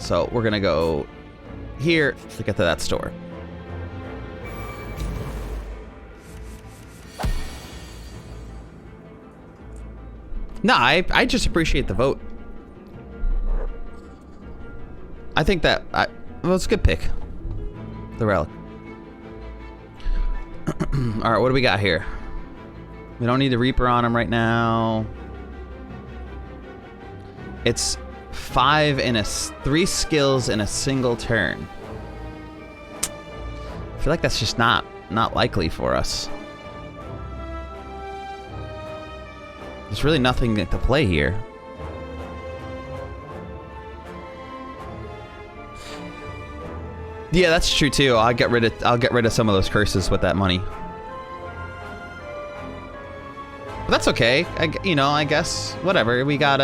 So we're gonna go here to get to that store. No, I just appreciate the vote. I think that well, it's a good pick. The relic. All right, what do we got here? We don't need the Reaper on him right now. It's 3 skills in a single turn. I feel like that's just not likely for us. There's really nothing to play here. Yeah, that's true too. I'll get rid of some of those curses with that money. But that's okay. I guess whatever. We got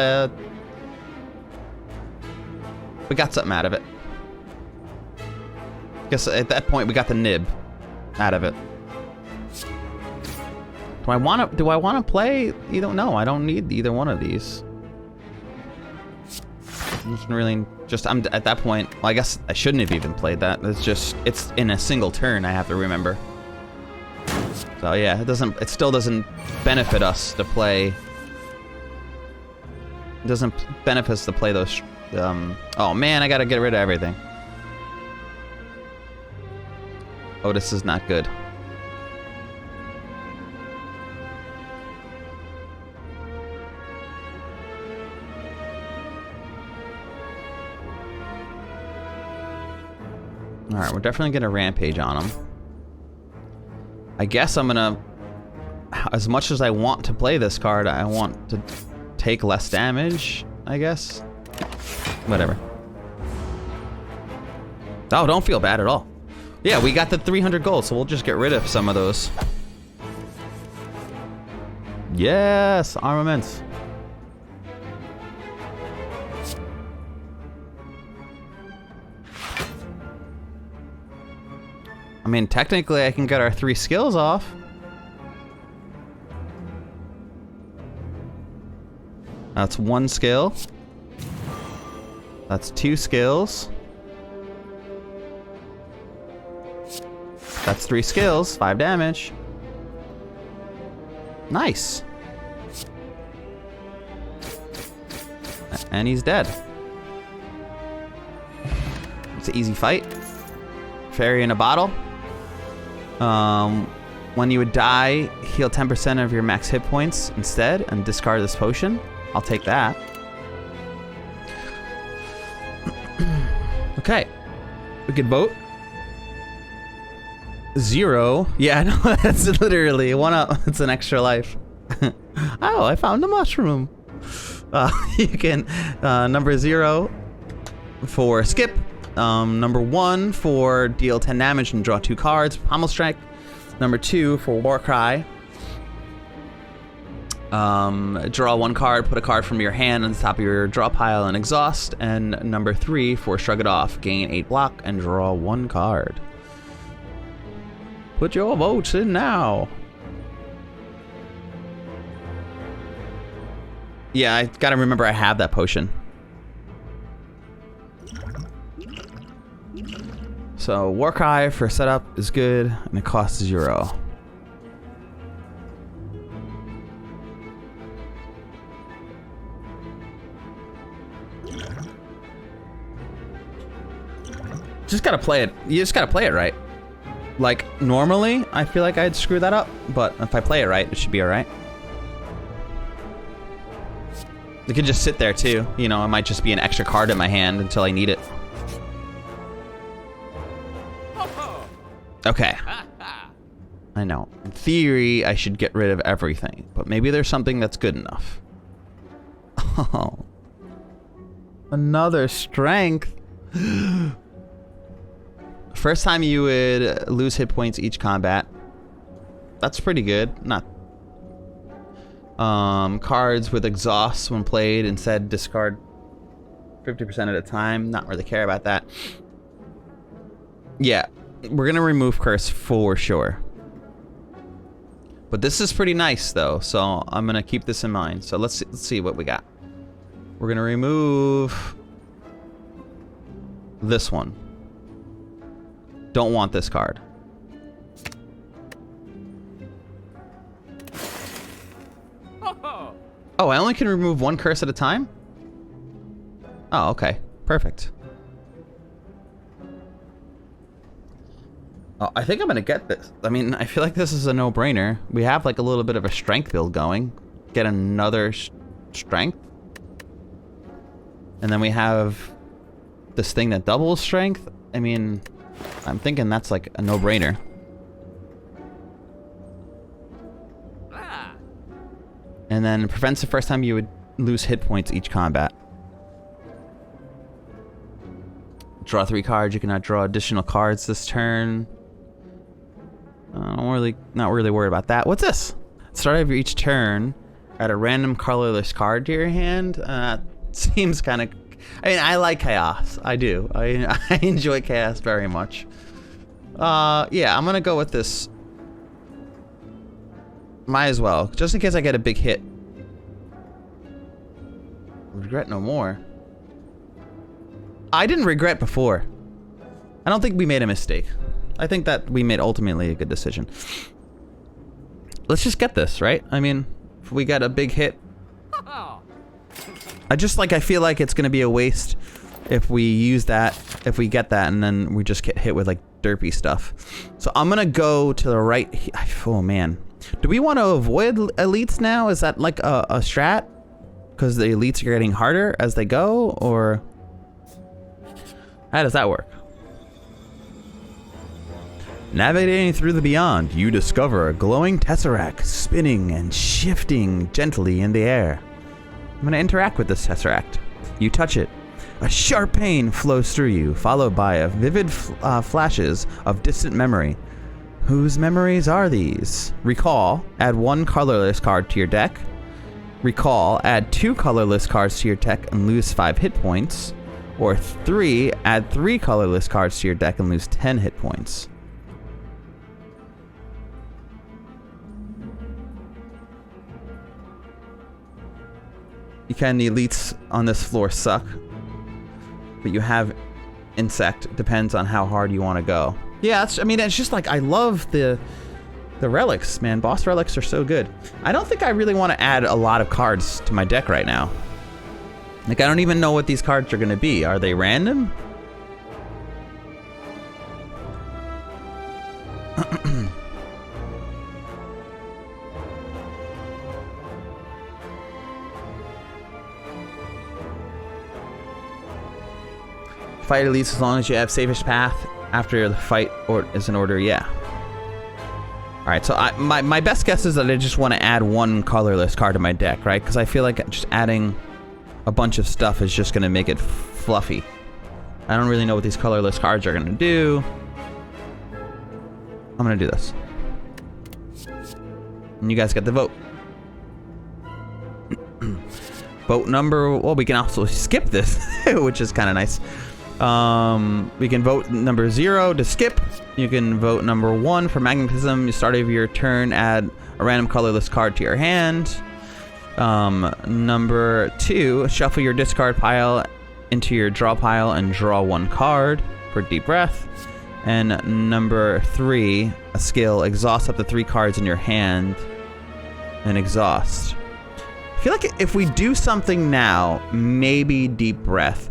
something out of it. Guess at that point we got the nib out of it. Do I want to play? You don't know. I don't need either one of these. I'm at that point. Well, I guess I shouldn't have even played that. It's in a single turn. I have to remember. So yeah, it still doesn't benefit us to play. It doesn't benefit us to play those. Oh man, I gotta get rid of everything. Oh, this is not good. Alright, we're definitely gonna rampage on him. I guess I'm gonna... As much as I want to play this card, I want to take less damage, I guess. Whatever. Oh, don't feel bad at all. Yeah, we got the 300 gold, so we'll just get rid of some of those. Yes, armaments. I mean, technically I can get our 3 skills off. That's 1 skill. That's 2 skills. That's 3 skills, 5 damage. Nice. And he's dead. It's an easy fight. Fairy in a bottle. When you would die, heal 10% of your max hit points instead and discard this potion. I'll take that. Okay. We could vote. 0. Yeah, no, that's literally 1 up. It's an extra life. Oh, I found a mushroom. You can, number 0 for skip. Number 1 for deal 10 damage and draw 2 cards. Pommel Strike. Number 2 for Warcry. Draw 1 card, put a card from your hand on the top of your draw pile and exhaust. And number 3 for Shrug It Off. Gain 8 block and draw 1 card. Put your votes in now. Yeah, I gotta remember I have that potion. So Warcry for setup is good, and it costs 0. Just gotta play it. You just gotta play it right. Like normally, I feel like I'd screw that up, but if I play it right, it should be all right. It could just sit there too. You know, it might just be an extra card in my hand until I need it. Okay. I know. In theory, I should get rid of everything, but maybe there's something that's good enough. Oh. Another strength. First time you would lose hit points each combat. That's pretty good. Not. Cards with exhaust when played instead discard 50% at a time. Not really care about that. Yeah. We're gonna remove curse for sure. But this is pretty nice though, so I'm gonna keep this in mind. So let's see what we got. We're gonna remove this one. Don't want this card. Oh, I only can remove one curse at a time? Oh, okay. Perfect. Oh, I think I'm gonna get this. I mean, I feel like this is a no-brainer. We have like a little bit of a strength build going. Get another strength. And then we have this thing that doubles strength. I mean, I'm thinking that's like a no-brainer. And then prevents the first time you would lose hit points each combat. Draw 3 cards. You cannot draw additional cards this turn. Not really worried about that. What's this? Start of each turn, add a random colorless card to your hand. Seems kind of. I mean, I like chaos. I do. I enjoy chaos very much. Yeah, I'm gonna go with this. Might as well, just in case I get a big hit. Regret no more. I didn't regret before. I don't think we made a mistake. I think that we made ultimately a good decision. Let's just get this, right? I mean, if we get a big hit. I feel like it's gonna be a waste if we use that, if we get that, and then we just get hit with like derpy stuff. So I'm gonna go to the right. Oh man. Do we want to avoid elites now? Is that like a strat? Because the elites are getting harder as they go, or how does that work? Navigating through the beyond, you discover a glowing tesseract spinning and shifting gently in the air. I'm going to interact with this tesseract. You touch it. A sharp pain flows through you, followed by a vivid flashes of distant memory. Whose memories are these? Recall, add 1 colorless card to your deck. Recall, add 2 colorless cards to your deck and lose 5 hit points. Or 3, add 3 colorless cards to your deck and lose 10 hit points. You can, the elites on this floor suck. But you have insect, depends on how hard you want to go. Yeah, I mean, it's just like, I love the relics, man. Boss relics are so good. I don't think I really want to add a lot of cards to my deck right now. Like, I don't even know what these cards are going to be. Are they random? Fight elites as long as you have safest path after the fight is in order, yeah. Alright, so my best guess is that I just want to add 1 colorless card to my deck, right? Because I feel like just adding a bunch of stuff is just going to make it fluffy. I don't really know what these colorless cards are going to do. I'm going to do this. And you guys get the vote. Vote number... Well, we can also skip this, which is kind of nice. We can vote number 0 to skip. You can vote number 1 for magnetism. You start of your turn, add a random colorless card to your hand. Number 2, shuffle your discard pile into your draw pile and draw 1 card for deep breath. And number 3, a skill, exhaust up to 3 cards in your hand and exhaust. I feel like if we do something now, maybe deep breath.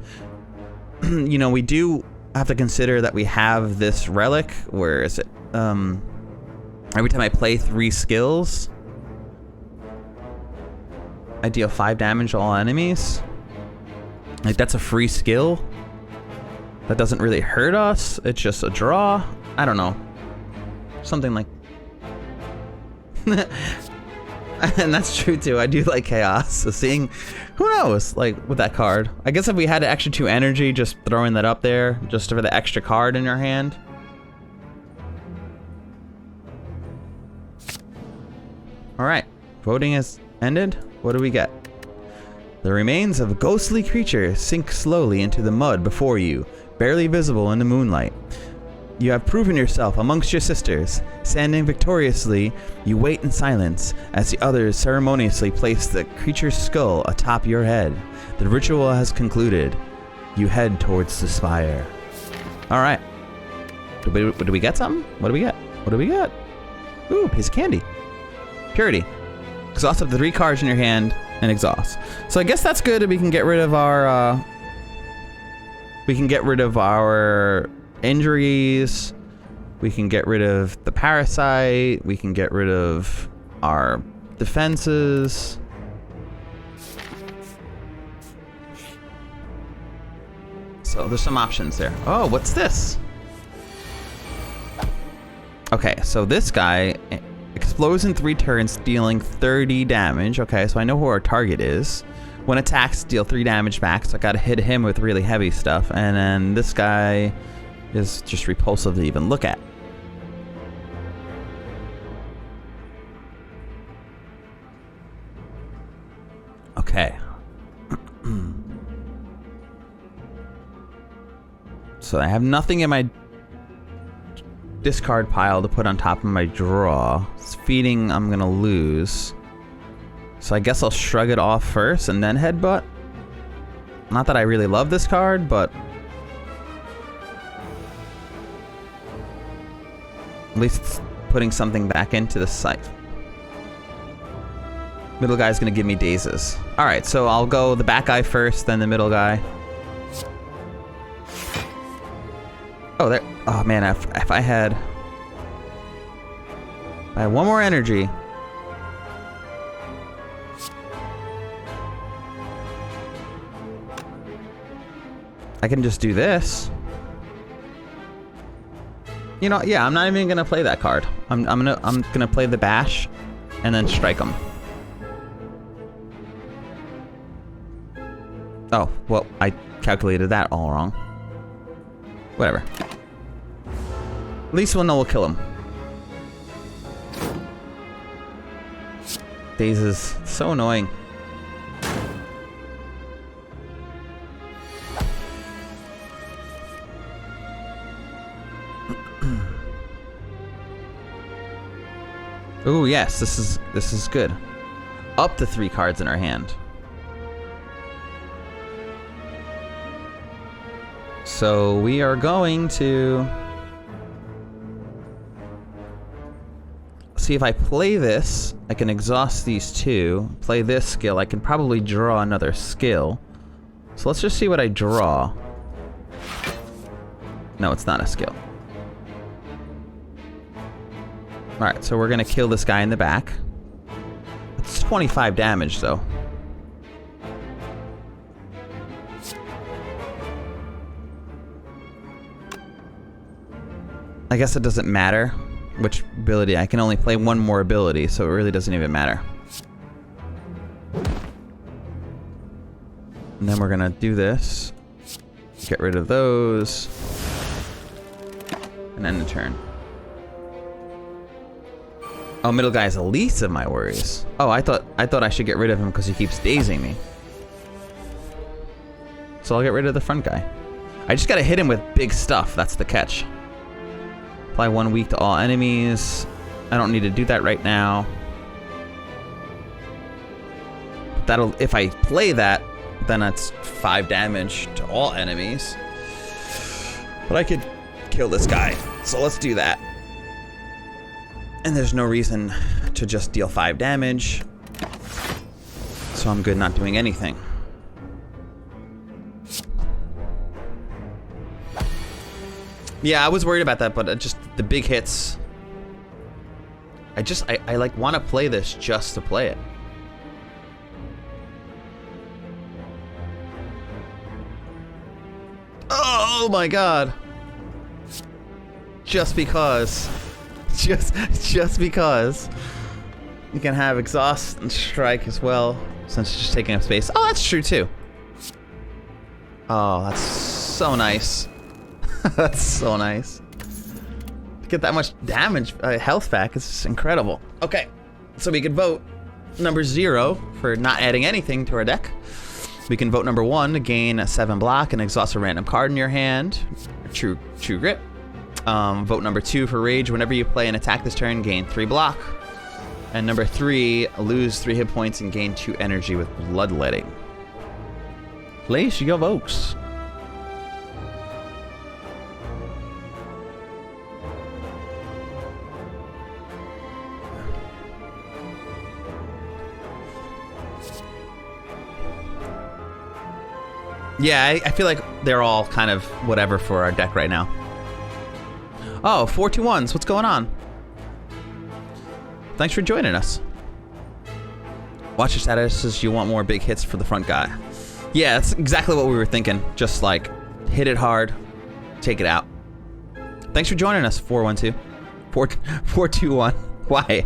You know, we do have to consider that we have this relic. Where is it? Every time I play 3 skills, I deal 5 damage to all enemies. Like, that's a free skill. That doesn't really hurt us. It's just a draw. I don't know. Something like... And that's true too. I do like chaos. So seeing... Who knows? Like, with that card. I guess if we had an extra 2 energy, just throwing that up there, just for the extra card in your hand. Alright. Voting has ended. What do we get? The remains of a ghostly creature sink slowly into the mud before you, barely visible in the moonlight. You have proven yourself amongst your sisters. Standing victoriously, you wait in silence as the others ceremoniously place the creature's skull atop your head. The ritual has concluded. You head towards the spire. All right. Did we get something? What do we get? What do we get? Ooh, piece of candy. Purity. Exhaust up to 3 cards in your hand and exhaust. So I guess that's good. We can get rid of our injuries. We can get rid of the parasite. We can get rid of our defenses. So there's some options there. Oh, what's this? Okay, so this guy explodes in 3 turns, dealing 30 damage. Okay, so I know who our target is. When attacks, deal 3 damage back, so I gotta hit him with really heavy stuff. And then this guy is just repulsive to even look at. Okay. So I have nothing in my discard pile to put on top of my draw. It's feeding, I'm gonna lose. So I guess I'll shrug it off first and then headbutt. Not that I really love this card, but at least it's putting something back into the site. Middle guy's gonna give me dazes. Alright, so I'll go the back guy first, then the middle guy. Oh, there. Oh man, if I had one more energy. I can just do this. You know, yeah, I'm not even gonna play that card. I'm gonna play the bash, and then strike him. Oh, well, I calculated that all wrong. Whatever. At least we'll know we'll kill him. Dazes, so annoying. Ooh, yes, this is good. Up to 3 cards in our hand. So we are going to see if I play this, I can exhaust these 2. Play this skill, I can probably draw another skill. So let's just see what I draw. No, it's not a skill. Alright, so we're gonna kill this guy in the back. It's 25 damage though. I guess it doesn't matter which ability. I can only play 1 more ability, so it really doesn't even matter. And then we're gonna do this. Get rid of those. And end the turn. Oh, middle guy is the least of my worries. Oh, I thought I should get rid of him because he keeps dazing me. So I'll get rid of the front guy. I just gotta hit him with big stuff. That's the catch. Apply 1 weak to all enemies. I don't need to do that right now. That'll, if I play that, then that's 5 damage to all enemies. But I could kill this guy, so let's do that. And there's no reason to just deal 5 damage. So I'm good not doing anything. Yeah, I was worried about that, but just the big hits. I like want to play this just to play it. Oh my god. Just because. Just because. You can have exhaust and strike as well, since it's just taking up space. Oh, that's true too. Oh, that's so nice. That's so nice. To get that much damage, health back is just incredible. Okay, so we could vote number 0 for not adding anything to our deck. We can vote number 1 to gain a 7 block and exhaust a random card in your hand. True grip. Vote number 2 for rage. Whenever you play and attack this turn, gain 3 block. And number 3, lose 3 hit points and gain 2 energy with bloodletting. Place your votes. Yeah, I feel like they're all kind of whatever for our deck right now. Oh, 4-2-1s. What's going on? Thanks for joining us. Watch your statuses. You want more big hits for the front guy. Yeah, that's exactly what we were thinking. Just like hit it hard, take it out. Thanks for joining us, 412. 421. Why?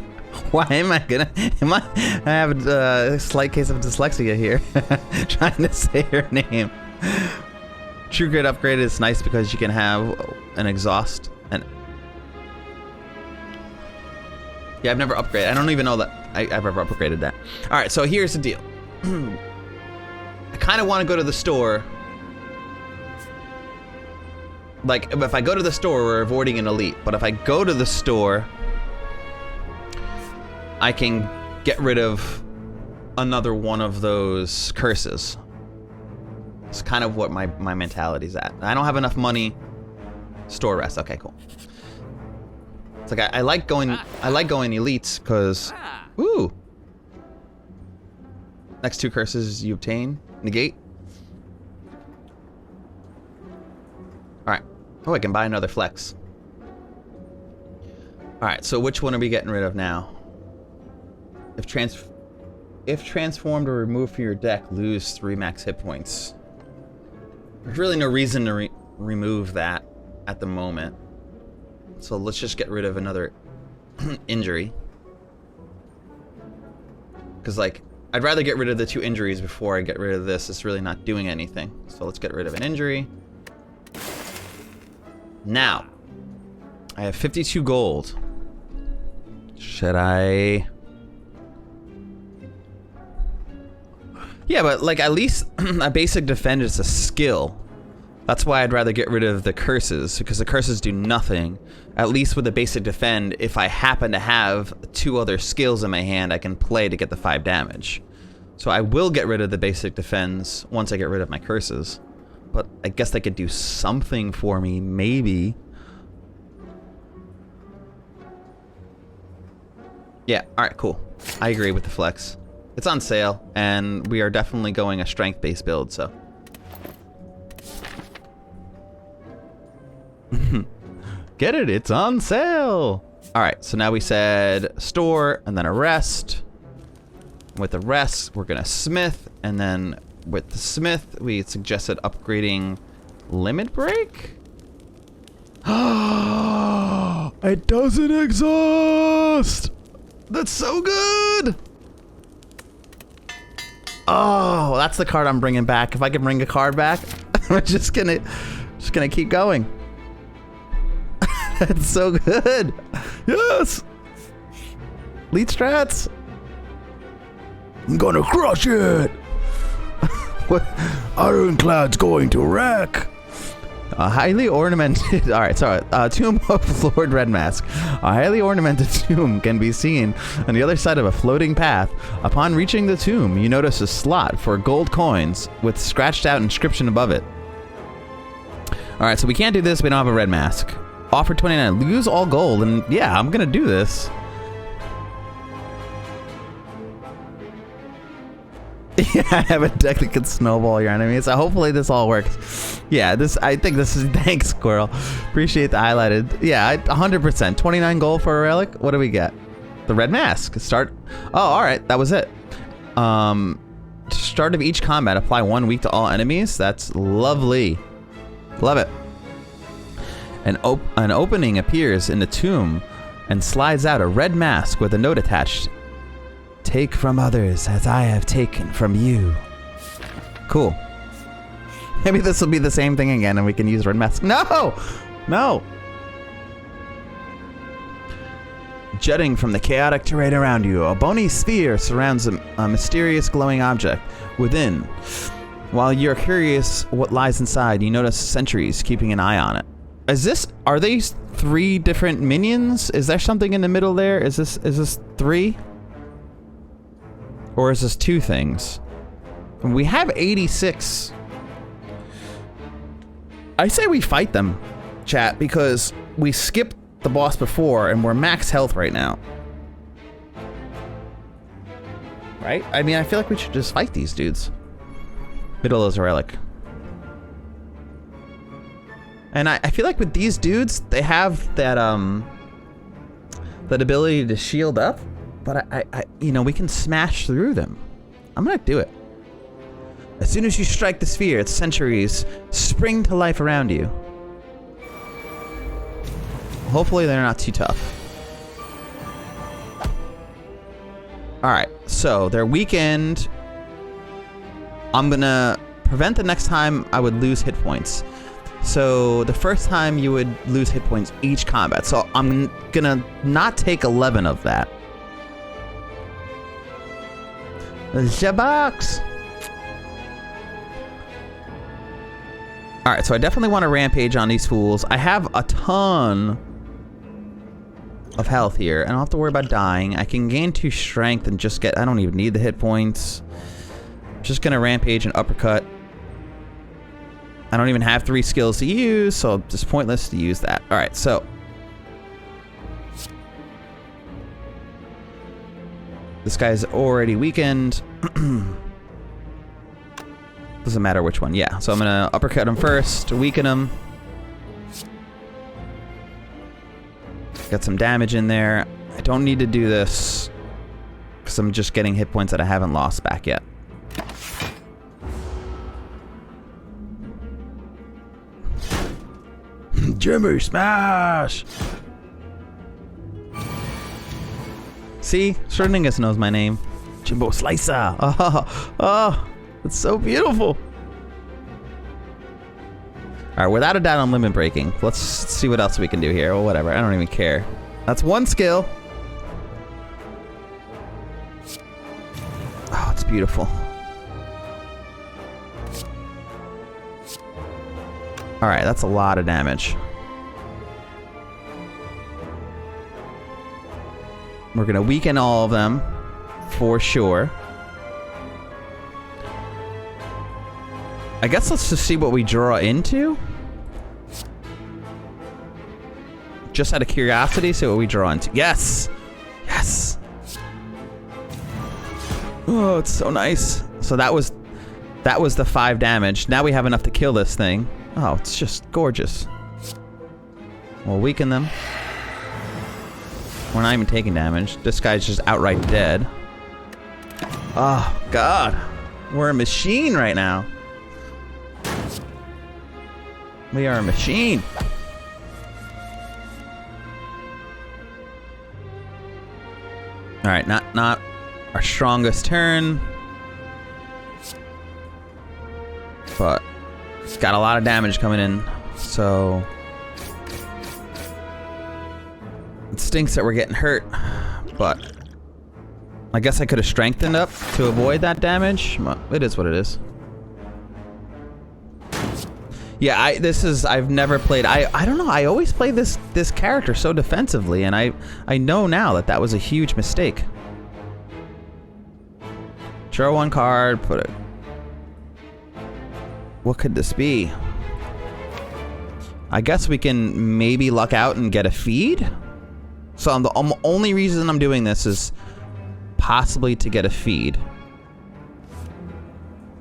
Why am I gonna? I have a slight case of dyslexia here. Trying to say her name. True Grit upgrade is nice because you can have an exhaust. And yeah, I've never upgraded. I don't even know that I've ever upgraded that. All right, so here's the deal. I kind of want to go to the store. Like, if I go to the store, we're avoiding an elite. But if I go to the store, I can get rid of another one of those curses. It's kind of what my mentality's at. I don't have enough money. Store rest. Okay, cool. It's like I like going elites because ooh. Next 2 curses you obtain. Negate. Alright. Oh, I can buy another flex. Alright, so which one are we getting rid of now? If transformed or removed from your deck, lose 3 max hit points. There's really no reason to remove that at the moment. So let's just get rid of another injury. Because, like, I'd rather get rid of the 2 injuries before I get rid of this. It's really not doing anything. So let's get rid of an injury. Now, I have 52 gold. Should I? Yeah, but like at least a basic defend is a skill. That's why I'd rather get rid of the curses, because the curses do nothing. At least with the basic defend, if I happen to have 2 other skills in my hand, I can play to get the 5 damage. So I will get rid of the basic defense once I get rid of my curses. But I guess they could do something for me, maybe. Yeah, alright, cool. I agree with the flex. It's on sale, and we are definitely going a strength-based build, so. Get it, it's on sale! Alright, so now we said store, and then a rest. With the rest, we're gonna smith, and then with the smith, we suggested upgrading limit break? It doesn't exhaust! That's so good! Oh, that's the card I'm bringing back. If I can bring a card back, I'm just gonna keep going. That's so good. Yes. Lead strats. I'm gonna crush it. What? Ironclad's going to wreck. A highly ornamented. All right, sorry. Tomb of Lord Redmask. A highly ornamented tomb can be seen on the other side of a floating path. Upon reaching the tomb, you notice a slot for gold coins with scratched out inscription above it. All right, so we can't do this. We don't have a red mask. Offer 29. Lose all gold, and yeah, I'm gonna do this. Yeah, I have a deck that can snowball your enemies. So hopefully this all works. Yeah, I think this is, thanks, Squirrel. Appreciate the highlighted. Yeah, 100%. 29 gold for a relic. What do we get? The red mask. Start. Oh, all right. That was it. Start of each combat, apply 1 week to all enemies. That's lovely. Love it. An opening appears in the tomb and slides out a red mask with a note attached. Take from others as I have taken from you. Cool. Maybe this will be the same thing again and we can use red mask. No! No! Jutting from the chaotic terrain around you, a bony sphere surrounds a mysterious glowing object within. While you're curious what lies inside, you notice sentries keeping an eye on it. Are these 3 different minions? Is there something in the middle there? Is this 3? Or is this 2 things? We have 86. I say we fight them, chat, because we skipped the boss before and we're max health right now. Right? I mean, I feel like we should just fight these dudes. Middle is a relic. And I feel like with these dudes, they have that that ability to shield up, but I you know, we can smash through them. I'm gonna do it. As soon as you strike the sphere, its sentries spring to life around you. Hopefully they're not too tough. Alright, so they're weakened. I'm gonna prevent the next time I would lose hit points. So the first time you would lose hit points each combat. So I'm gonna not take 11 of that. The box. Alright, so I definitely want to rampage on these fools. I have a ton of health here. I don't have to worry about dying. I can gain 2 strength and just get... I don't even need the hit points. Just gonna rampage and uppercut. I don't even have 3 skills to use, so it's just pointless to use that. Alright, so... this guy's already weakened. Doesn't matter which one. Yeah, so I'm gonna uppercut him first, weaken him. Got some damage in there. I don't need to do this because I'm just getting hit points that I haven't lost back yet. Jimmy Smash! See? Schrödingus knows my name. Jimbo Slicer! Oh, it's so beautiful! Alright, without a doubt I'm limit breaking. Let's see what else we can do here. Or whatever, I don't even care. That's 1 skill. Oh, it's beautiful. Alright, that's a lot of damage. We're gonna weaken all of them, for sure. I guess let's just see what we draw into. Just out of curiosity, see what we draw into. Yes! Yes! Oh, it's so nice. So that was the 5 damage. Now we have enough to kill this thing. Oh, it's just gorgeous. We'll weaken them. We're not even taking damage. This guy's just outright dead. Oh, God. We're a machine right now. We are a machine. All right, not our strongest turn, but it's got a lot of damage coming in, so it stinks that we're getting hurt, but I guess I could have strengthened up to avoid that damage. Well, it is what it is. Yeah, I've never played, I don't know, I always play this character so defensively, and I know now that was a huge mistake. Draw 1 card, put it... What could this be? I guess we can maybe luck out and get a feed? So the only reason I'm doing this is possibly to get a feed.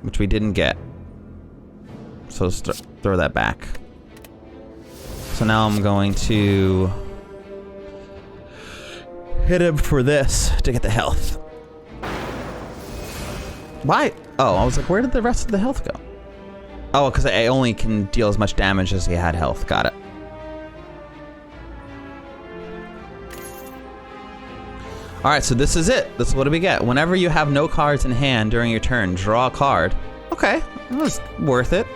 Which we didn't get. So let's throw that back. So now I'm going to hit him for this to get the health. Why? Oh, I was like, where did the rest of the health go? Oh, because I only can deal as much damage as he had health. Got it. Alright, so this is it. This is what do we get. Whenever you have no cards in hand during your turn, draw a card. Okay, that was worth it.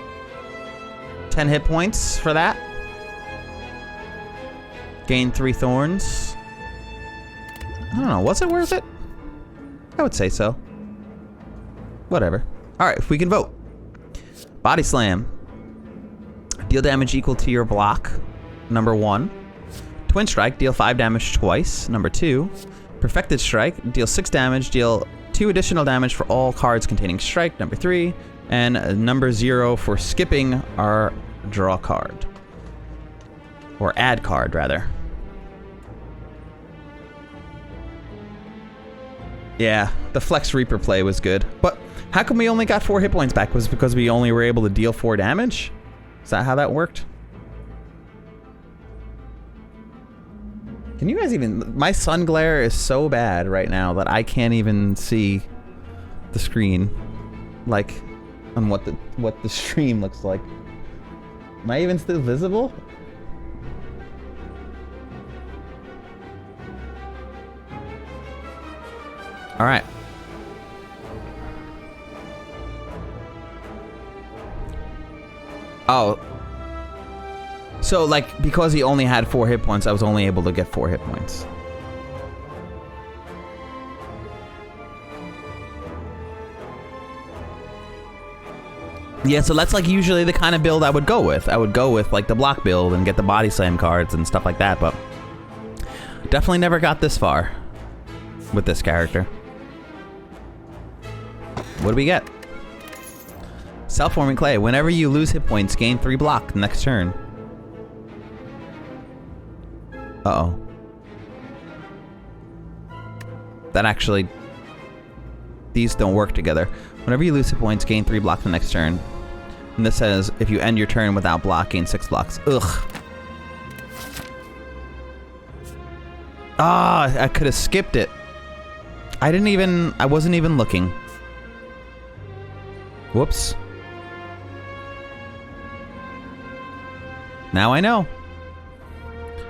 10 hit points for that. Gain 3 thorns. I don't know, was it worth it? I would say so. Whatever. Alright, if we can vote. Body Slam. Deal damage equal to your block. Number 1. Twin Strike. Deal 5 damage twice. Number 2. Perfected Strike. Deal 6 damage. Deal 2 additional damage for all cards containing strike. Number 3. And number 0 for skipping our draw card. Or add card, rather. Yeah, the Flex Reaper play was good. But how come we only got 4 hit points back? Was it because we only were able to deal 4 damage? Is that how that worked? Can you guys even... My sun glare is so bad right now that I can't even see the screen. Like, on what the stream looks like. Am I even still visible? Alright. Oh. So, like, because he only had 4 hit points, I was only able to get 4 hit points. Yeah, so that's like usually the kind of build I would go with. I would go with like the block build and get the body slam cards and stuff like that, but definitely never got this far with this character. What do we get? Self-forming clay. Whenever you lose hit points, gain 3 block next turn. Uh-oh. That actually... These don't work together. Whenever you lose hit points, gain 3 block the next turn. And this says, if you end your turn without block, gain 6 blocks. Ugh. Ah, I could have skipped it. I wasn't even looking. Whoops. Now I know.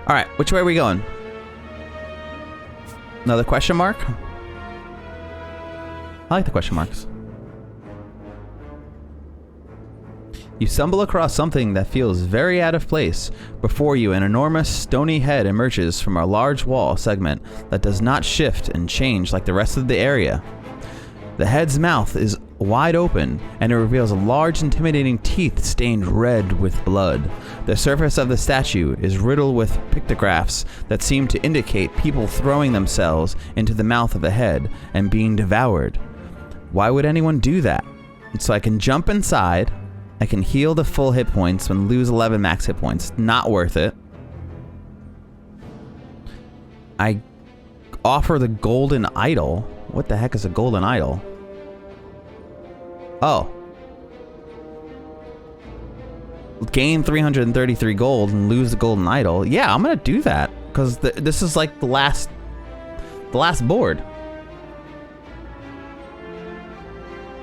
Alright, which way are we going? Another question mark? I like the question marks. You stumble across something that feels very out of place. Before you, an enormous stony head emerges from a large wall segment that does not shift and change like the rest of the area. The head's mouth is wide open, and it reveals large, intimidating teeth stained red with blood. The surface of the statue is riddled with pictographs that seem to indicate people throwing themselves into the mouth of the head and being devoured. Why would anyone do that? So I can jump inside, I can heal the full hit points and lose 11 max hit points. Not worth it. I offer the golden idol. What the heck is a golden idol? Oh. Gain 333 gold and lose the golden idol. Yeah, I'm gonna do that because this is like the last board.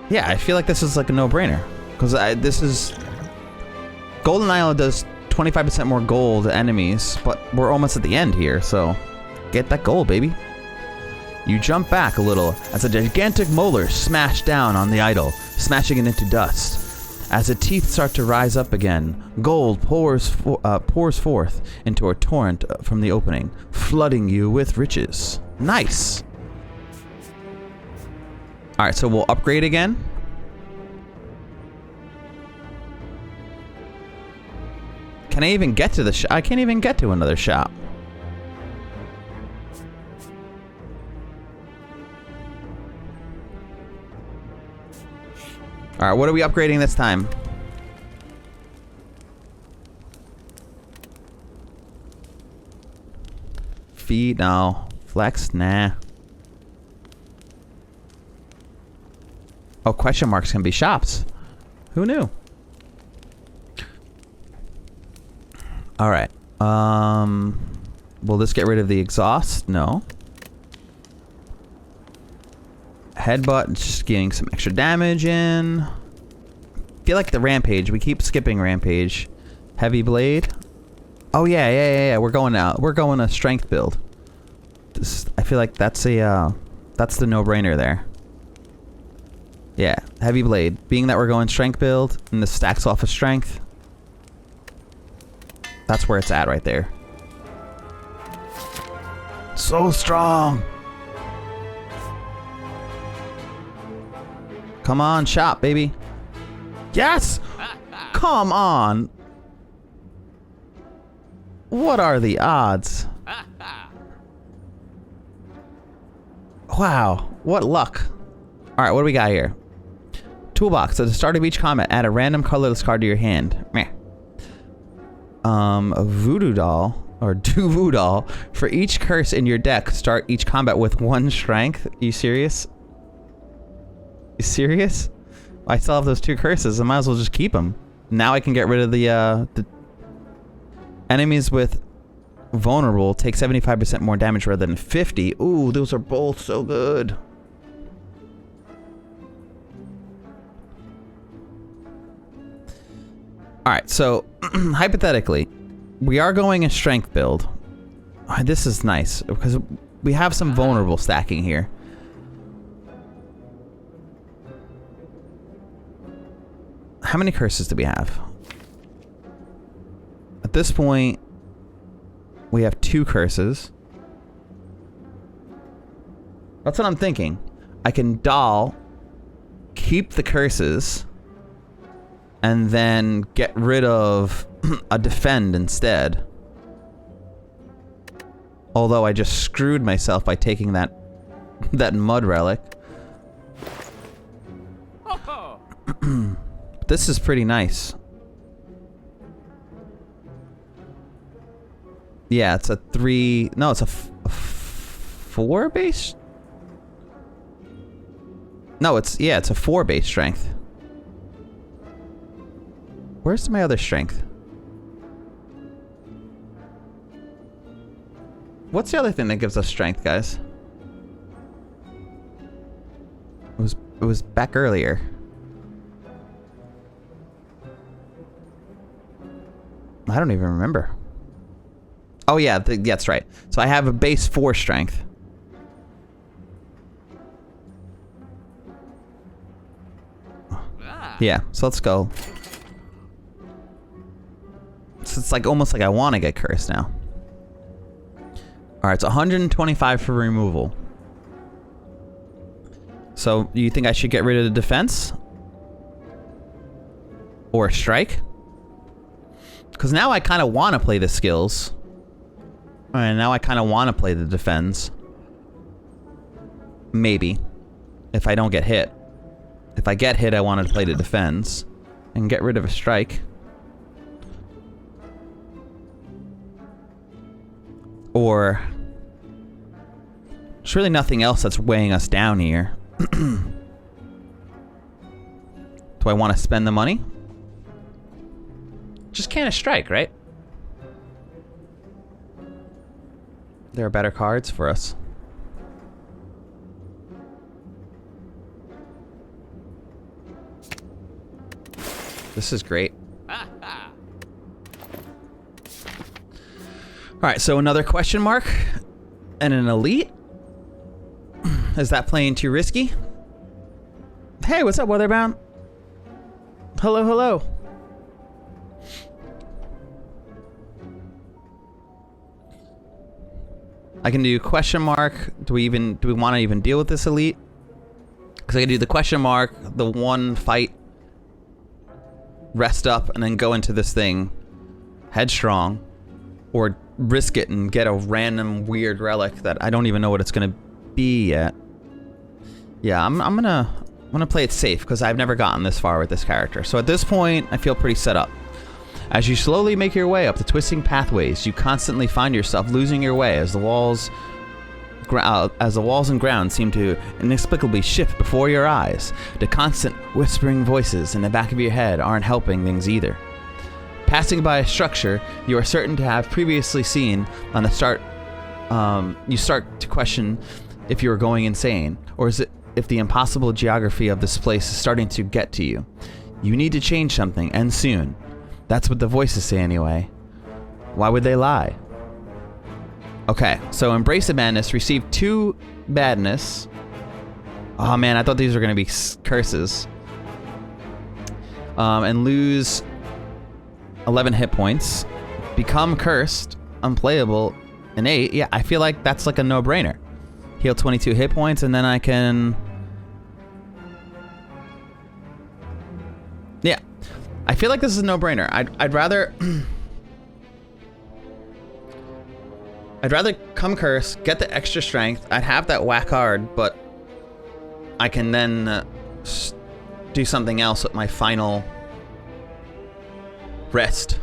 Yeah, I feel like this is like a no-brainer because this is golden idol does 25% more gold to enemies, but we're almost at the end here, so get that gold, baby. You jump back a little as a gigantic molar smashed down on the idol, smashing it into dust. As the teeth start to rise up again, gold pours forth into a torrent from the opening, flooding you with riches. Nice! Alright, so we'll upgrade again. Can I even get to the shop? I can't even get to another shop. Alright, what are we upgrading this time? Feed? No. Flex? Nah. Oh, question marks can be shops. Who knew? Alright. Will this get rid of the exhaust? No. Headbutt, just getting some extra damage in. Feel like the rampage. We keep skipping rampage. Heavy blade. Oh yeah. We're going out. We're going a strength build. I feel like that's the no-brainer there. Yeah, heavy blade. Being that we're going strength build and this stacks off of strength, that's where it's at right there. So strong. Come on, shop, baby. Yes! Come on. What are the odds? Wow, what luck. Alright, what do we got here? Toolbox. At the start of each combat, add a random colorless card to your hand. Meh. A voodoo doll, or voodoo doll. For each curse in your deck, start each combat with 1 strength. You serious? You serious? I still have those 2 curses. I might as well just keep them. Now I can get rid of the enemies with vulnerable, take 75% more damage rather than 50. Ooh, those are both so good. Alright, so hypothetically, we are going a strength build. This is nice because we have some vulnerable stacking here. How many curses do we have? At this point, we have 2 curses. That's what I'm thinking. I can doll, keep the curses, and then get rid of a defend instead. Although I just screwed myself by taking that mud relic. This is pretty nice. Yeah, it's a 3... No, it's a 4 base? No, it's... Yeah, it's a 4 base strength. Where's my other strength? What's the other thing that gives us strength, guys? It was back earlier. I don't even remember. Oh yeah, that's right. So I have a base 4 strength. Yeah, so let's go. So it's like almost like I want to get cursed now. Alright, it's 125 for removal. So, you think I should get rid of the defense? Or strike? Because now I kind of want to play the skills. Alright, now I kind of want to play the defense. Maybe. If I don't get hit. If I get hit, I want to play the defense. And get rid of a strike. Or... there's really nothing else that's weighing us down here. Do I want to spend the money? Just can't a strike, right? There are better cards for us. This is great. Alright, so another question mark. And an elite? Is that playing too risky? Hey, what's up, Weatherbound? Hello, hello. I can do question mark. Do we want to even deal with this elite? Because I can do the question mark, the one fight, rest up, and then go into this thing headstrong, or risk it and get a random weird relic that I don't even know what it's gonna be yet. Yeah, I'm gonna play it safe because I've never gotten this far with this character. So at this point, I feel pretty set up. As you slowly make your way up the twisting pathways, you constantly find yourself losing your way as the walls and ground seem to inexplicably shift before your eyes. The constant whispering voices in the back of your head aren't helping things either. Passing by a structure you are certain to have previously seen on the start, you start to question if you are going insane, or is it if the impossible geography of this place is starting to get to you. You need to change something, and soon. That's what the voices say anyway. Why would they lie? Okay, so Embrace of Madness received 2 badness. Oh man, I thought these were going to be curses. And lose 11 hit points. Become cursed, unplayable, and 8. Yeah, I feel like that's like a no-brainer. Heal 22 hit points, and then I can... yeah. I feel like this is a no-brainer. I'd rather... I'd rather come curse, get the extra strength. I'd have that whack hard, but I can then do something else with my final rest.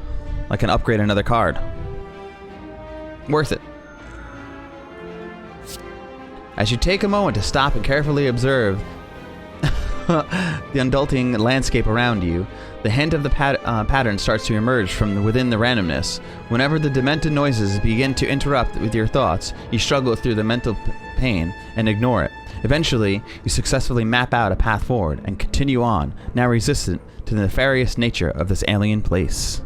I can upgrade another card. Worth it. As you take a moment to stop and carefully observe the undulating landscape around you. The hint of the pattern starts to emerge from within the randomness. Whenever the demented noises begin to interrupt with your thoughts, you struggle through the mental pain and ignore it. Eventually, you successfully map out a path forward and continue on, now resistant to the nefarious nature of this alien place.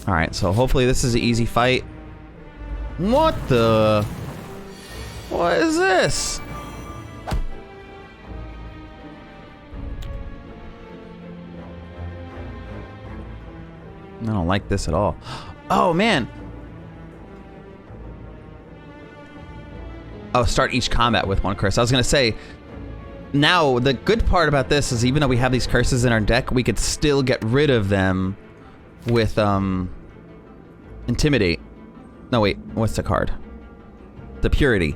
Alright, so hopefully this is an easy fight. What the? What is this? I don't like this at all. Oh, man. Oh, start each combat with one curse. I was going to say, now the good part about this is even though we have these curses in our deck, we could still get rid of them with Intimidate. No, wait. What's the card? The Purity.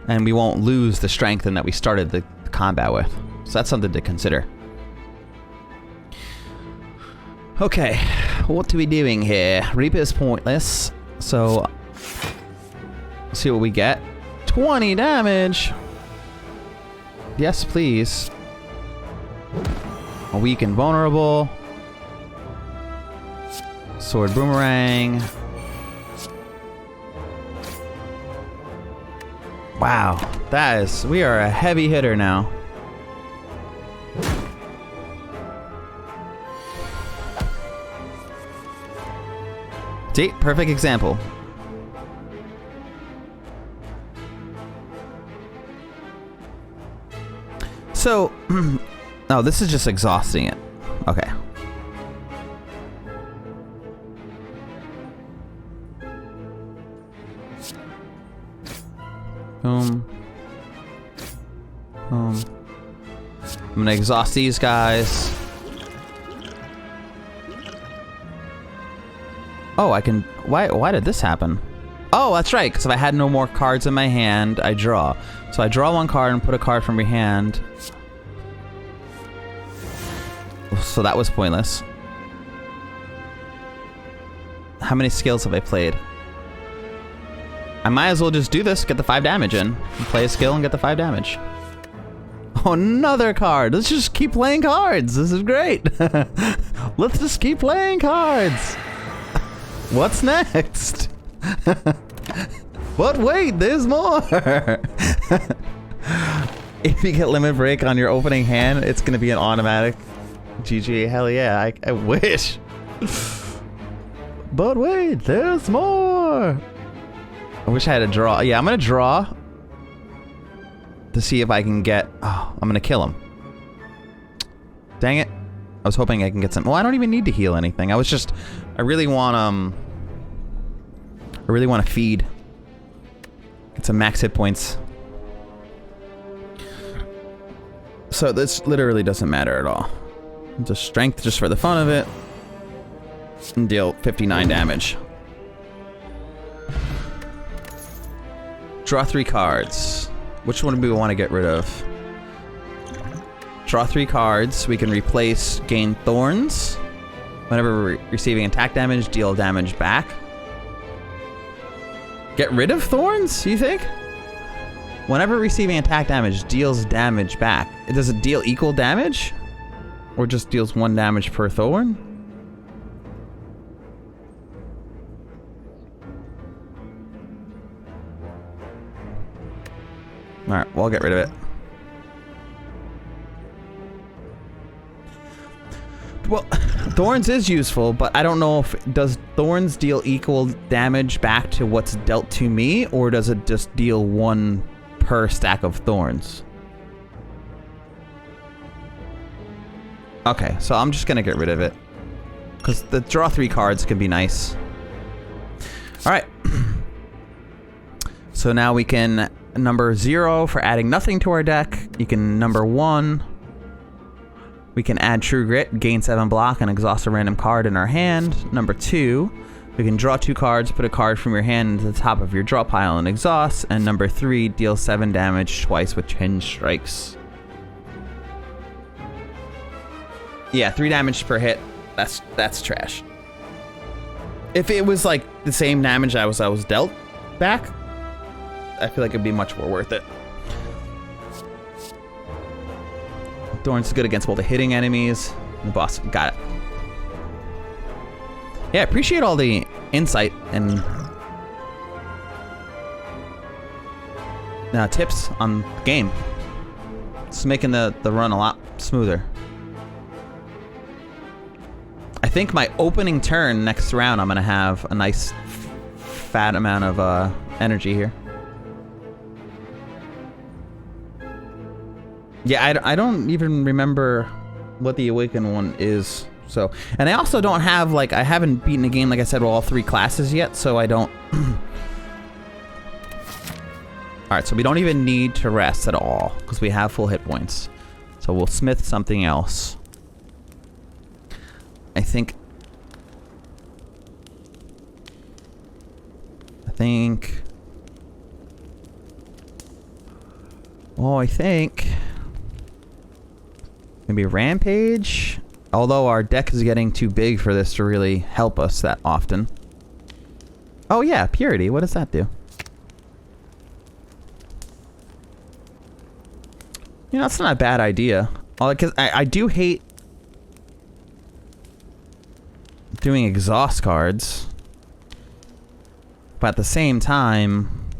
And we won't lose the strength that we started the combat with. So that's something to consider. Okay, what are we doing here? Reaper is pointless, so let's see what we get. 20 damage! Yes, please. A weak and vulnerable. Sword boomerang. Wow, we are a heavy hitter now. See, perfect example. So, oh, this is just exhausting it. Okay. Boom. Boom. I'm gonna exhaust these guys. Oh, I can... Why did this happen? Oh, that's right, because if I had no more cards in my hand, I draw. So I draw one card and put a card from your hand. So that was pointless. How many skills have I played? I might as well just do this, get the 5 damage in. Play a skill and get the 5 damage. Oh, another card! Let's just keep playing cards! This is great! Let's just keep playing cards! What's next? But wait, there's more! If you get limit break on your opening hand, it's gonna be an automatic GG. Hell yeah, I wish. But wait, there's more! I wish I had a draw. Yeah, I'm gonna draw to see if I can get... Oh, I'm gonna kill him. Dang it. I was hoping I can get some... Well, I don't even need to heal anything. I really want to feed. Get some max hit points. So this literally doesn't matter at all. Just strength just for the fun of it. And deal 59 damage. Draw 3 cards. Which one do we want to get rid of? Draw 3 cards. We can replace gain thorns. Whenever we're receiving attack damage, deal damage back. Get rid of thorns, you think? Whenever receiving attack damage, deals damage back. Does it deal equal damage? Or just deals 1 damage per thorn? Alright, well, I'll get rid of it. Well, thorns is useful, but I don't know if... Does thorns deal equal damage back to what's dealt to me? Or does it just deal 1 per stack of thorns? Okay, so I'm just gonna get rid of it. Because the draw 3 cards can be nice. Alright. So now we can... Number 0 for adding nothing to our deck. You can number 1. We can add True Grit, gain 7 block, and exhaust a random card in our hand. Number 2, we can draw 2 cards, put a card from your hand into the top of your draw pile and exhaust. And number 3, deal 7 damage twice with 10 strikes. Yeah, 3 damage per hit. That's trash. If it was like the same damage I was dealt back, I feel like it'd be much more worth it. Thorns is good against both the hitting enemies and the boss. Got it. Yeah, I appreciate all the insight and tips on the game. It's making the run a lot smoother. I think my opening turn next round, I'm going to have a nice fat amount of energy here. Yeah, I don't even remember what the Awakened one is. So, and I also don't have, like, I haven't beaten a game, like I said, with all 3 classes yet, so I don't... Alright, so we don't even need to rest at all, because we have full hit points. So we'll smith something else. I think... Oh, I think... Maybe Rampage? Although our deck is getting too big for this to really help us that often. Oh yeah, Purity. What does that do? You know, that's not a bad idea. Because I do hate doing exhaust cards. But at the same time,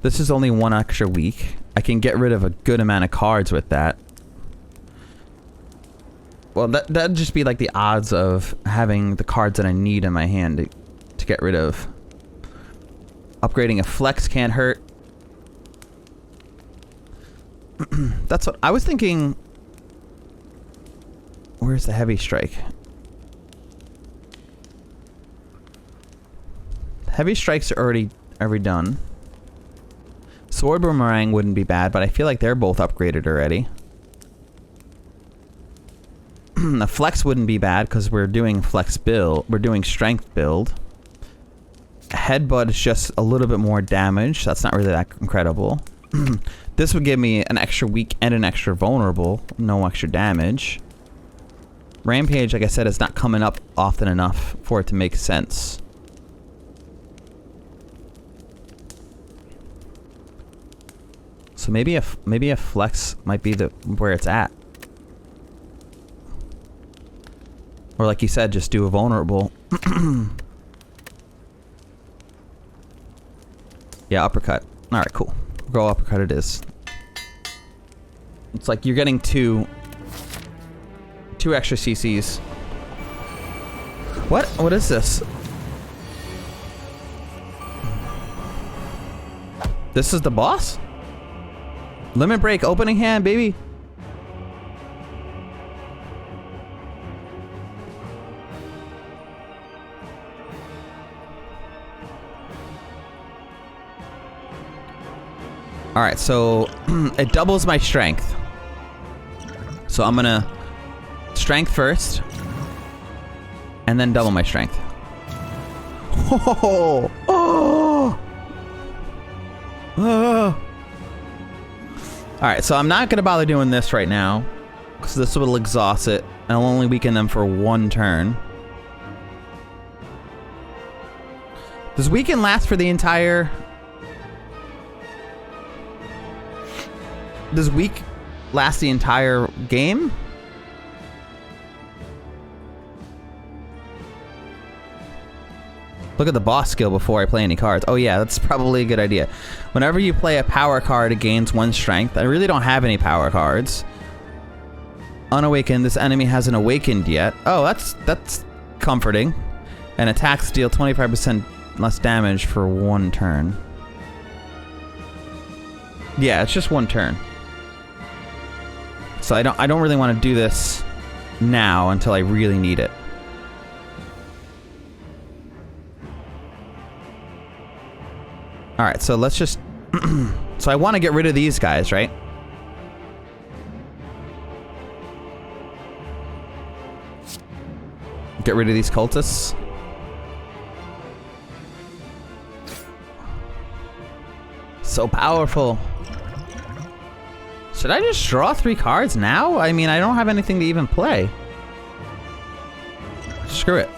this is only 1 extra week. I can get rid of a good amount of cards with that. Well, that'd just be like the odds of having the cards that I need in my hand to get rid of. Upgrading a flex can't hurt. That's what I was thinking. Where's the heavy strike? Heavy strikes are already done. Sword Boomerang wouldn't be bad, but I feel like they're both upgraded already. The flex wouldn't be bad because we're doing flex build. We're doing strength build. Headbutt is just a little bit more damage. That's not really that incredible. This would give me an extra weak and an extra vulnerable. No extra damage. Rampage, like I said, is not coming up often enough for it to make sense. So maybe a flex might be where it's at. Or like you said, just do a vulnerable. Yeah, uppercut. Alright, cool. Go uppercut it is. It's like you're getting two extra CCs. What? What is this? This is the boss? Limit break, opening hand, baby. Alright, so it doubles my strength. So I'm gonna strength first, and then double my strength. Oh! Oh! Oh! Alright, so I'm not gonna bother doing this right now, because this will exhaust it, and I'll only weaken them for 1 turn. Does weaken last for the entire... Does weak last the entire game? Look at the boss skill before I play any cards. Oh yeah, that's probably a good idea. Whenever you play a power card, it gains 1 strength. I really don't have any power cards. Unawakened, this enemy hasn't awakened yet. Oh, that's comforting. And attacks deal 25% less damage for 1 turn. Yeah, it's just 1 turn. So I don't really want to do this now until I really need it. Alright, so let's just... So I want to get rid of these guys, right? Get rid of these cultists. So powerful. Should I just draw 3 cards now? I mean, I don't have anything to even play. Screw it.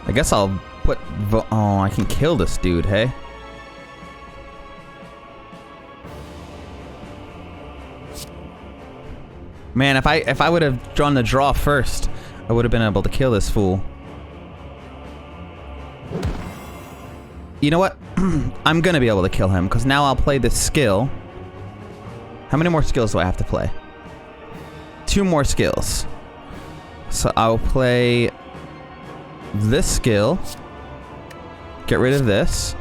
I guess I'll put... Oh, I can kill this dude, hey? Man, if I would have drawn the draw first, I would have been able to kill this fool. You know what? I'm gonna be able to kill him, because now I'll play this skill. How many more skills do I have to play? 2 more skills. So I'll play this skill. Get rid of this.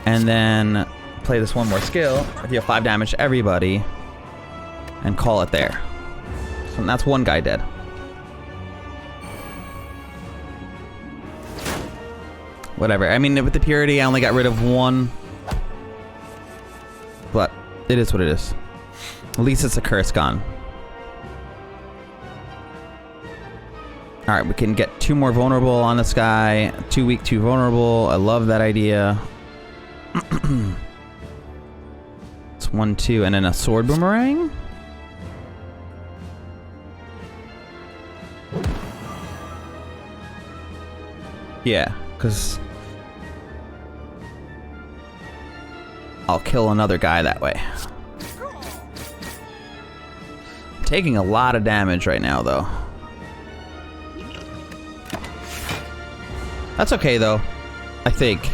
And then play this 1 more skill. Deal 5 damage to everybody. And call it there. So that's 1 guy dead. Whatever. I mean, with the purity, I only got rid of 1. But it is what it is. At least it's a curse gone. Alright, we can get 2 more vulnerable on this guy. 2 weak, 2 vulnerable. I love that idea. It's 1, 2, and then a sword boomerang. Yeah, because I'll kill another guy that way. I'm taking a lot of damage right now, though. That's okay, though. I think.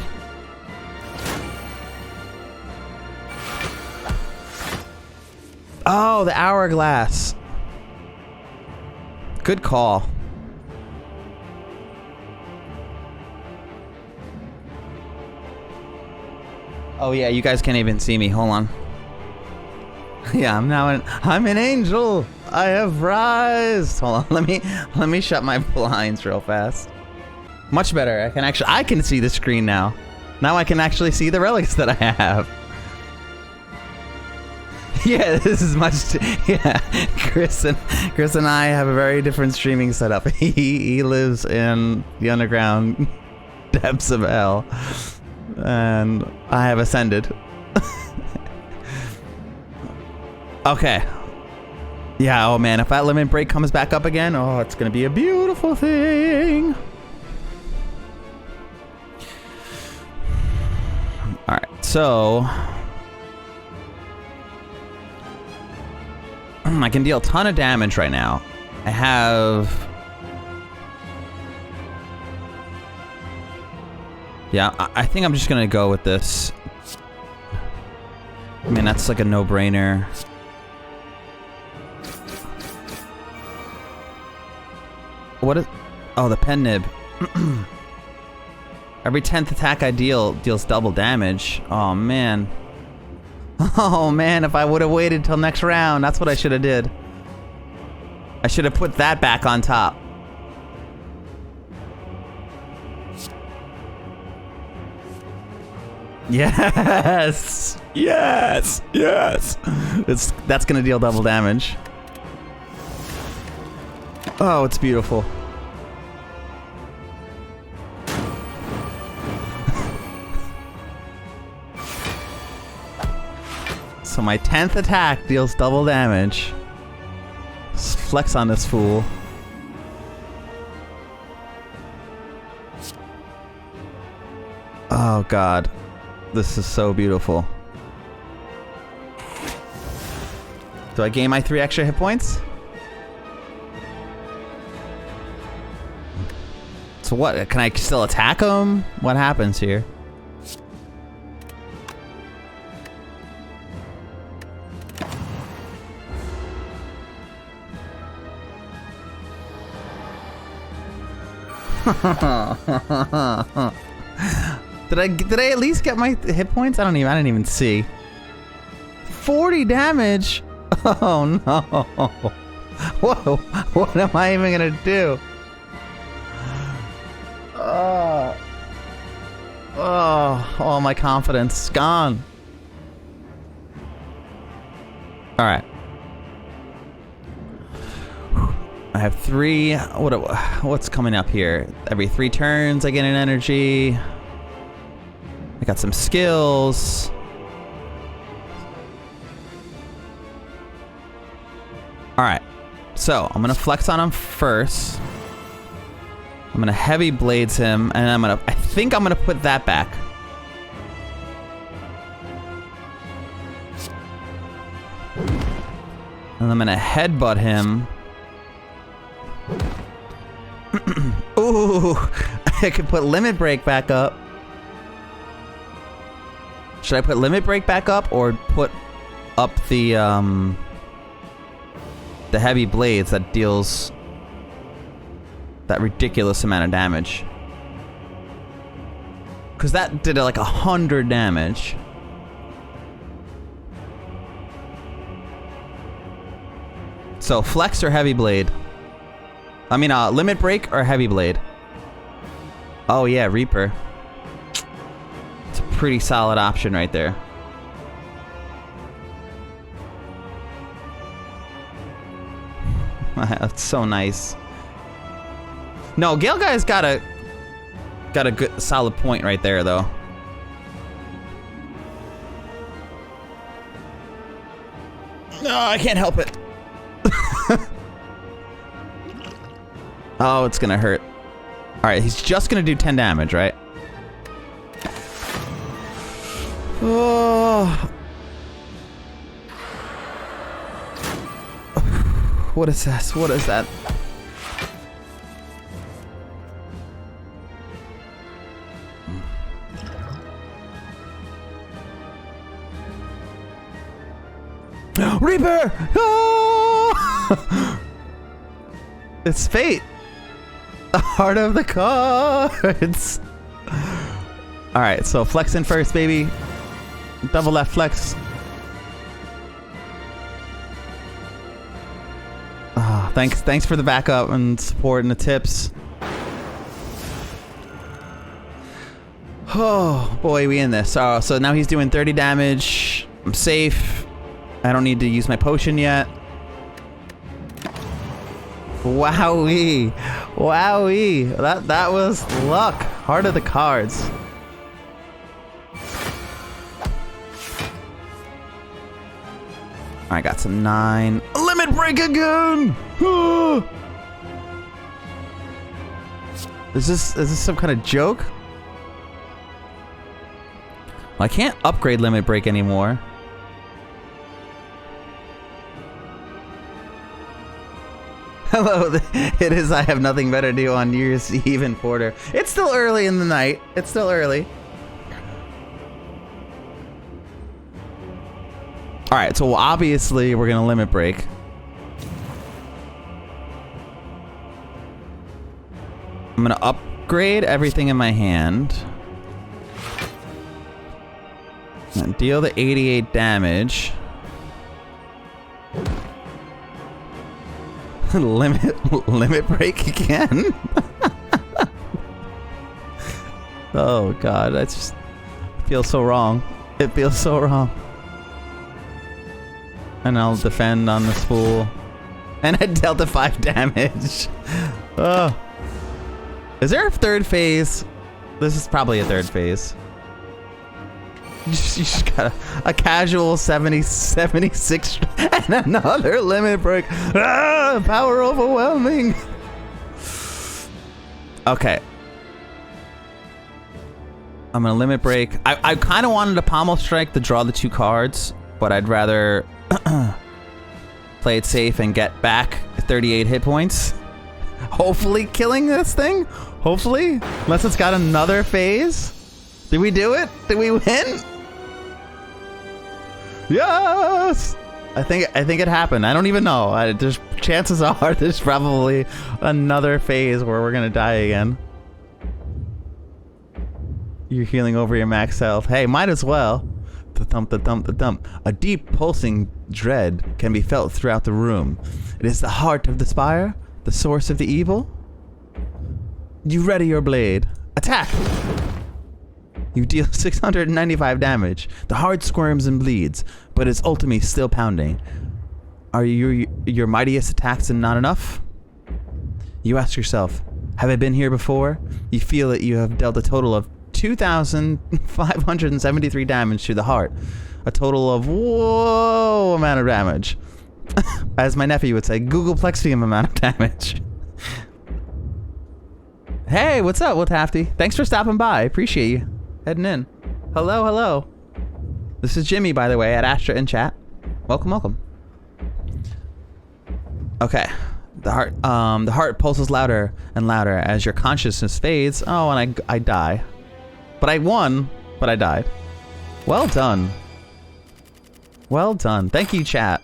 Oh, the hourglass. Good call. Oh yeah, you guys can't even see me. Hold on. Yeah, I'm an angel. I have rise. Hold on. Let me shut my blinds real fast. Much better. I can see the screen now. Now I can actually see the relics that I have. Yeah, this is much. Yeah, Chris and I have a very different streaming setup. He lives in the underground depths of hell. And I have ascended. Okay. Yeah, oh man, if that limit break comes back up again, oh, it's gonna be a beautiful thing. Alright, so... I can deal a ton of damage right now. I have... Yeah, I think I'm just gonna go with this. I mean, that's like a no-brainer. What is... Oh, the pen nib. Every 10th attack I deals double damage. Oh, man. Oh, man, if I would have waited till next round, that's what I should have did. I should have put that back on top. Yes! Yes! Yes! That's gonna deal double damage. Oh, it's beautiful. So my 10th attack deals double damage. Let's flex on this fool. Oh god. This is so beautiful. Do I gain my 3 extra hit points? So what? Can I still attack him? What happens here? Did I at least get my hit points? I didn't even see. 40 damage? Oh no. Whoa, what am I even gonna do? Oh, my confidence is gone. Alright. I have 3. What's coming up here? Every 3 turns I get an energy. I got some skills. Alright. So, I'm gonna flex on him first. I'm gonna heavy blades him, and I think I'm gonna put that back. And I'm gonna headbutt him. Ooh, I could put limit break back up. Should I put limit break back up or put up the heavy blades that deals that ridiculous amount of damage? Because that did like 100 damage. So flex or heavy blade? I mean, limit break or heavy blade? Oh yeah, Reaper. It's a pretty solid option right there. That's so nice. No, Gale Guy's got a good solid point right there though. No, I can't help it. Oh, it's gonna hurt. Alright, he's just gonna do 10 damage, right? Oh. What is this? What is that? Reaper! Oh! It's fate. The heart of the cards. All right, so flex in first, baby. Double left flex. Oh, thanks for the backup and support and the tips. Oh boy, we in this. So now he's doing 30 damage. I'm safe. I don't need to use my potion yet. Wowee. Wowee. That was luck. Heart of the cards. I got some 9. Limit break again. Is this some kind of joke? Well, I can't upgrade limit break anymore. Hello, it is I have nothing better to do on New Year's Eve in Porter. It's still early in the night. It's still early. Alright, so obviously we're gonna limit break. I'm gonna upgrade everything in my hand. And deal the 88 damage. limit break again. Oh god, that's just feels so wrong. It feels so wrong. And I'll defend on this fool. And I dealt the 5 damage. Oh. Is there a third phase? This is probably a third phase. You just got a casual 76 and another limit break. Ah, power overwhelming. Okay. I'm gonna limit break. I kind of wanted a pommel strike to draw the 2 cards, but I'd rather play it safe and get back 38 hit points. Hopefully killing this thing. Hopefully, unless it's got another phase. Did we do it? Did we win? Yes! I think it happened. I don't even know. There's chances are there's probably another phase where we're gonna die again. You're healing over your max health. Hey, might as well. The thump, the thump, the thump. A deep pulsing dread can be felt throughout the room. It is the heart of the spire, the source of the evil. You ready your blade. Attack! You deal 695 damage. The heart squirms and bleeds, but its ultimately still pounding. Are your mightiest attacks not enough? You ask yourself, have I been here before? You feel that you have dealt a total of 2,573 damage to the heart. A total of whoa amount of damage. As my nephew would say, Googleplexium amount of damage. Hey, what's up, Tafty? Thanks for stopping by. Appreciate you heading in. Hello, hello. This is Jimmy, by the way, at Astra in chat. Welcome, welcome. Okay. The heart pulses louder and louder as your consciousness fades. Oh, and I die. But I won, but I died. Well done. Well done. Thank you, chat.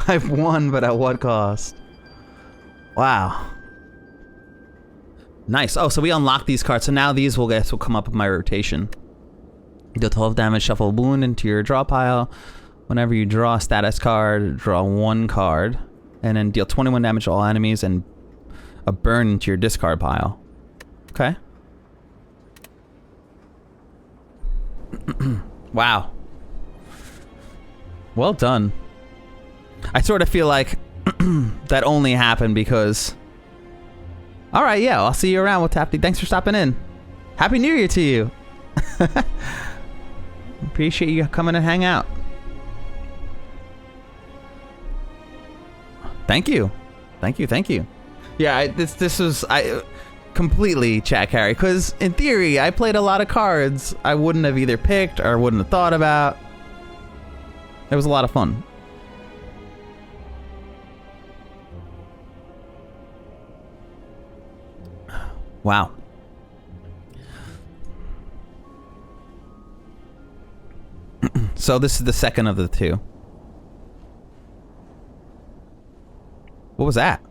I've won, but at what cost? Wow. Nice. Oh, so we unlocked these cards, so now these will come up in my rotation. Deal 12 damage, shuffle a wound into your draw pile. Whenever you draw a status card, draw 1 card. And then deal 21 damage to all enemies and a burn into your discard pile. Okay. Wow. Well done. I sort of feel like that only happened because... Alright, yeah, I'll see you around with Tappy. Thanks for stopping in. Happy New Year to you. Appreciate you coming to hang out. Thank you. Thank you, thank you. Yeah, this was completely chat carry, because in theory, I played a lot of cards I wouldn't have either picked or wouldn't have thought about. It was a lot of fun. Wow. So this is the second of the two. What was that?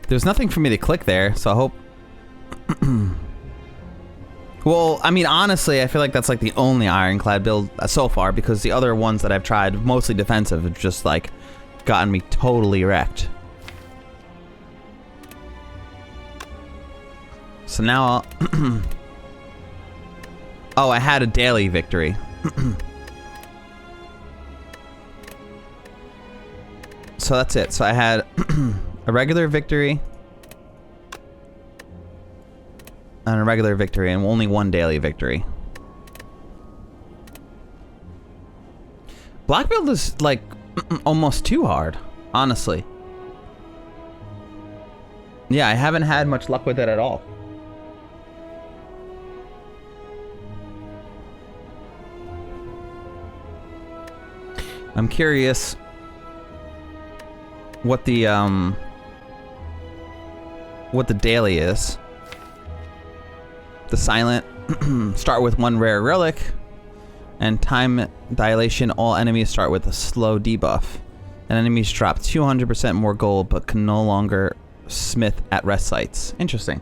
There's nothing for me to click there, so I hope... Well, I mean, honestly, I feel like that's like the only Ironclad build so far, because the other ones that I've tried, mostly defensive, have just like gotten me totally wrecked. So now I'll... Oh, I had a daily victory. So that's it. So I had a regular victory and a regular victory and only one daily victory. Black build is like almost too hard, honestly. Yeah, I haven't had much luck with it at all. I'm curious what the daily is. The silent start with 1 rare relic, and time dilation. All enemies start with a slow debuff, and enemies drop 200% more gold, but can no longer smith at rest sites. Interesting.